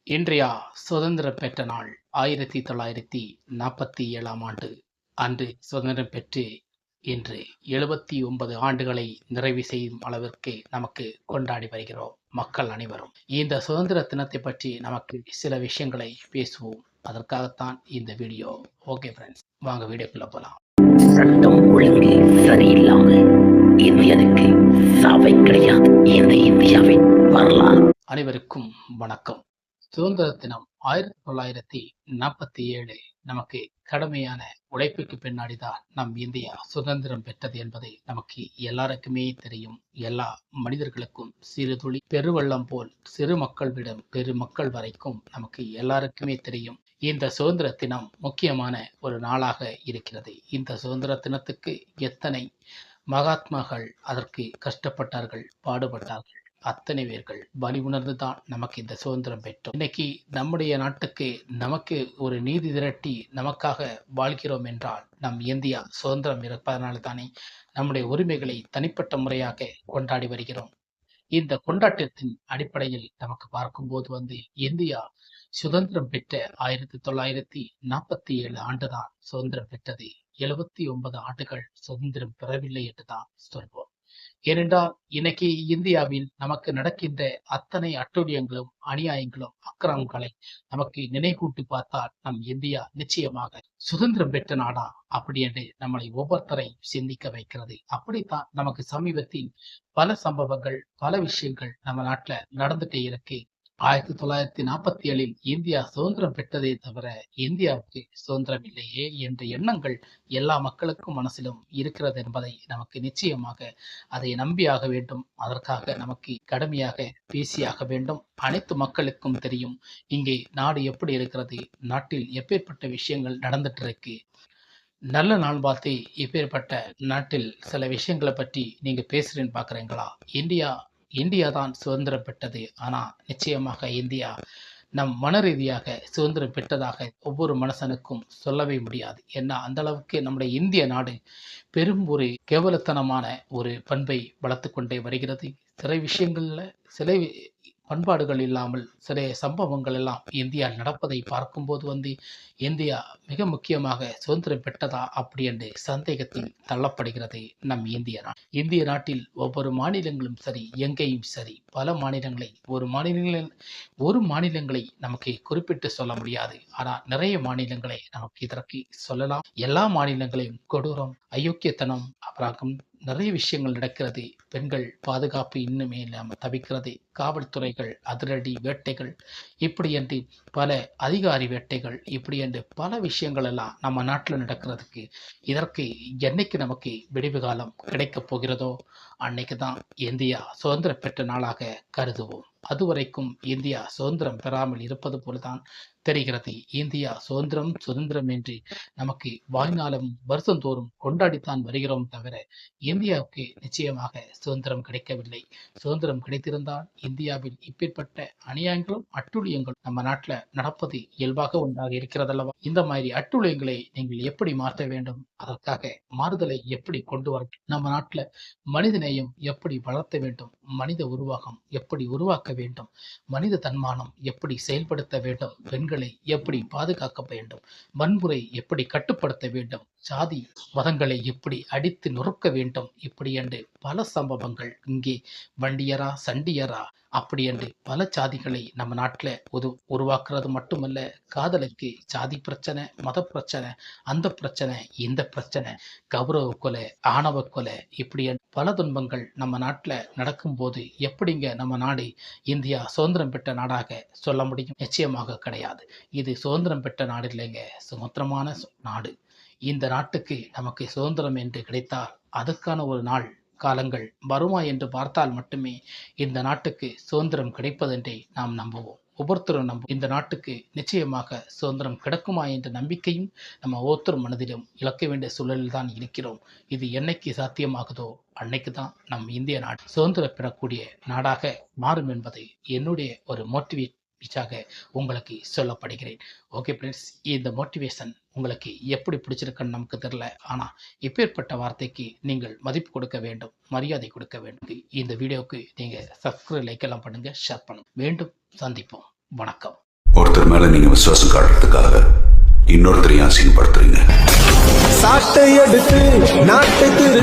இன்றைய சுதந்திரம் பெற்ற நாள் 1947ஆம் ஆண்டு. அன்று சுதந்திரம் பெற்று இன்று 79 ஆண்டுகளை நிறைவு செய்யும் அளவிற்கு நமக்கு கொண்டாடி வருகிறோம் மக்கள் அனைவரும். இந்த சுதந்திர தினத்தை பற்றி நமக்கு சில விஷயங்களை பேசுவோம். அதற்காகத்தான் இந்த வீடியோ. ஓகே ஃப்ரெண்ட்ஸ், வாங்க வீடியோக்குள்ள போலாம். சட்டம் ஒழுங்கு சரியில்லாமல் இந்தியனுக்கு சாவை கிடையாது. இந்த இந்தியாவின் வரலாறு. அனைவருக்கும் வணக்கம். சுதந்திர தினம் 1947 நமக்கு கடுமையான உழைப்புக்கு பின்னாடிதான் நம் இந்தியா சுதந்திரம் பெற்றது என்பது நமக்கு எல்லாருக்குமே தெரியும். எல்லா மனிதர்களுக்கும் சிறு துளி பெருவெள்ளம் போல் சிறு மக்கள்விடம் பெருமக்கள் வரைக்கும் நமக்கு எல்லாருக்குமே தெரியும். இந்த சுதந்திர தினம் முக்கியமான ஒரு நாளாக இருக்கிறது. இந்த சுதந்திர தினத்துக்கு எத்தனை மகாத்மாக்கள் அதற்கு கஷ்டப்பட்டார்கள், பாடுபட்டார்கள். அத்தனை பேர்கள் வலி உணர்ந்துதான் நமக்கு இந்த சுதந்திரம் பெற்றோம். இன்னைக்கு நம்முடைய நாட்டுக்கு நமக்கு ஒரு நீதி திரட்டி நமக்காக வாழ்கிறோம் என்றால் நம் இந்தியா சுதந்திரம் இருப்பதனால தானே நம்முடைய உரிமைகளை தனிப்பட்ட முறையாக கொண்டாடி வருகிறோம். இந்த கொண்டாட்டத்தின் அடிப்படையில் நமக்கு பார்க்கும்போது இந்தியா சுதந்திரம் பெற்ற 1947 ஆண்டுதான் சுதந்திரம் பெற்றது. 79 ஆண்டுகள் சுதந்திரம் பெறவில்லை என்றுதான் சொல்வோம். ஏனென்றால் இன்னைக்கு இந்தியாவில் நமக்கு நடக்கின்ற அத்தனை அட்டூழியங்களும் அநியாயங்களும் அக்கிரமங்களை நமக்கு நினைவூட்டி பார்த்தால் நம் இந்தியா நிச்சயமாக சுதந்திரம் பெற்ற நாடா அப்படி என்று நம்மளை ஒவ்வொருத்தரையும் சிந்திக்க வைக்கிறது. அப்படித்தான் நமக்கு சமீபத்தில் பல சம்பவங்கள் பல விஷயங்கள் நம்ம நாட்டுல நடந்துட்டே இருக்கு. 1947 இந்தியா சுதந்திரம் பெற்றதே தவிர இந்தியாவுக்கு சுதந்திரம் இல்லையே என்ற எண்ணங்கள் எல்லா மக்களுக்கும் மனசிலும் இருக்கிறது என்பதை நமக்கு நிச்சயமாக அதை நம்பியாக வேண்டும். அதற்காக நமக்கு கடுமையாக பேசியாக வேண்டும். அனைத்து மக்களுக்கும் தெரியும் இங்கே நாடு எப்படி இருக்கிறது, நாட்டில் எப்பேற்பட்ட விஷயங்கள் நடந்துட்டு இருக்கு. நல்ல நாள் பார்த்து இப்பேற்பட்ட நாட்டில் சில விஷயங்களை பற்றி நீங்க பேசுறேன்னு பாக்குறீங்களா? இந்தியா தான் சுதந்திரம் பெற்றது. ஆனா நிச்சயமாக இந்தியா நம் மன ரீதியாக சுதந்திரம் பெற்றதாக ஒவ்வொரு மனுஷனுக்கும் சொல்லவே முடியாது. ஏன்னா அந்த அளவுக்கு நம்முடைய இந்திய நாடு பெரும் ஒரு கேவலத்தனமான ஒரு பண்பை வளர்த்து கொண்டே வருகிறது. சில விஷயங்கள்ல சில பண்பாடுகள் இல்லாமல் சில சம்பவங்கள் எல்லாம் இந்தியா நடப்பதை பார்க்கும்போது இந்தியா மிக முக்கியமாக சுதந்திரம் பெற்றதா அப்படி என்று சந்தேகத்தில் தள்ளப்படுகிறது நம் இந்திய நாடு. இந்திய நாட்டில் ஒவ்வொரு மாநிலங்களும் சரி, எங்கேயும் சரி, பல மாநிலங்களை ஒரு மாநிலங்களை நமக்கு குறிப்பிட்டு சொல்ல முடியாது. ஆனால் நிறைய மாநிலங்களை நமக்கு இதற்கு சொல்லலாம். எல்லா மாநிலங்களையும் கொடூரம், அயோக்கியத்தனம், அப்புறம் நிறைய விஷயங்கள் நடக்கிறது. பெண்கள் பாதுகாப்பு இன்னுமே இல்லாமல் தவிக்கிறது. காவல்துறைகள் அதிரடி வேட்டைகள், இப்படி என்று பல அதிகாரி வேட்டைகள், இப்படி என்று பல விஷயங்கள் எல்லாம் நம்ம நாட்டில் நடக்கிறதுக்கு இதற்கு என்னைக்கு நமக்கு விடிவு காலம் கிடைக்கப் போகிறதோ அன்னைக்கு தான் இந்தியா சுதந்திரம் பெற்ற நாளாக கருதுவோம். அதுவரைக்கும் இந்தியா சுதந்திரம் பெறாமல் இருப்பது போலதான் தெரிகிறது. இந்தியா சுதந்திரம் என்று நமக்கு வாழ்நாளும் வருஷந்தோறும் கொண்டாடித்தான் வருகிறோம் தவிர இந்தியாவுக்கு நிச்சயமாக சுதந்திரம் கிடைக்கவில்லை. சுதந்திரம் கிடைத்திருந்தால் இந்தியாவில் இப்பேற்பட்ட அநியாயங்களும் அட்டூழியங்களும் நம்ம நாட்டில் நடப்பது இயல்பாக ஒன்றாக இருக்கிறதல்லவா? இந்த மாதிரி அட்டூழியங்களை நீங்கள் எப்படி மாற்ற வேண்டும், அதற்காக மாறுதலை எப்படி கொண்டு வர, நம்ம நாட்டில் மனிதநேயம் எப்படி வளர்த்த வேண்டும், மனித உருவாகம் எப்படி உருவாக்க வேண்டும், மனித தன்மானம் எப்படி செயல்படுத்த வேண்டும், பெண்களை எப்படி பாதுகாக்க வேண்டும், வன்முறை எப்படி கட்டுப்படுத்த வேண்டும், சாதி மதங்களை எப்படி அடித்து நொறுக்க வேண்டும், இப்படி என்று பல சம்பவங்கள் இங்கே வண்டியரா சண்டியரா அப்படி என்று பல சாதிகளை நம்ம நாட்டில் உருவாக்குறது மட்டுமல்ல, காதலுக்கு சாதி பிரச்சனை, மத பிரச்சனை, அந்த பிரச்சனை, இந்த பிரச்சனை, கௌரவ கொலை, ஆணவ கொலை, இப்படி பல துன்பங்கள் நம்ம நாட்டில் நடக்கும்போது எப்படிங்க நம்ம நாடு இந்தியா சுதந்திரம் பெற்ற நாடாக சொல்ல முடியும்? நிச்சயமாக கிடையாது. இது சுதந்திரம் பெற்ற நாடு இல்லைங்க, சுதந்திரமான நாடு. இந்த நாட்டுக்கு நமக்கு சுதந்திரம் என்று கிடைத்தால் அதற்கான ஒரு நாள் காலங்கள் வருமா என்று பார்த்தால் மட்டுமே இந்த நாட்டுக்கு சுதந்திரம் கிடைப்பதென்றே நாம் நம்புவோம். ஒவ்வொருத்தரும் இந்த நாட்டுக்கு நிச்சயமாக சுதந்திரம் கிடைக்குமா என்ற நம்பிக்கையும் நம்ம ஒவ்வொருத்தரும் மனதிலும் இழக்க வேண்டிய சூழலில் தான் இருக்கிறோம். இது என்னைக்கு சாத்தியமாகுதோ அன்னைக்கு தான் நம் இந்திய நாடு சுதந்திரம் பெறக்கூடிய நாடாக மாறும் என்பது என்னுடைய ஒரு மோட்டிவேஷனாக உங்களுக்கு சொல்லப்படுகிறேன். ஓகே ஃப்ரெண்ட்ஸ், இந்த மோட்டிவேஷன் உங்களுக்கு எப்படி பிடிச்சிருக்குன்னு நமக்கு தெரியல. ஆனால் இப்பேற்பட்ட வார்த்தைக்கு நீங்கள் மதிப்பு கொடுக்க வேண்டும், மரியாதை கொடுக்க வேண்டும். இந்த வீடியோவுக்கு நீங்கள் சப்ஸ்கிரைப், லைக் எல்லாம் பண்ணுங்கள், ஷேர் பண்ணுங்கள். மீண்டும் சந்திப்போம். வணக்கம். ஒருத்தர் மேல நீங்க விசுவாசம் காட்டுறதுக்காக இன்னொருத்தரையும் அசிங்கப்படுத்துறீங்க. சாட்டை எடுத்து நாட்டுக்கு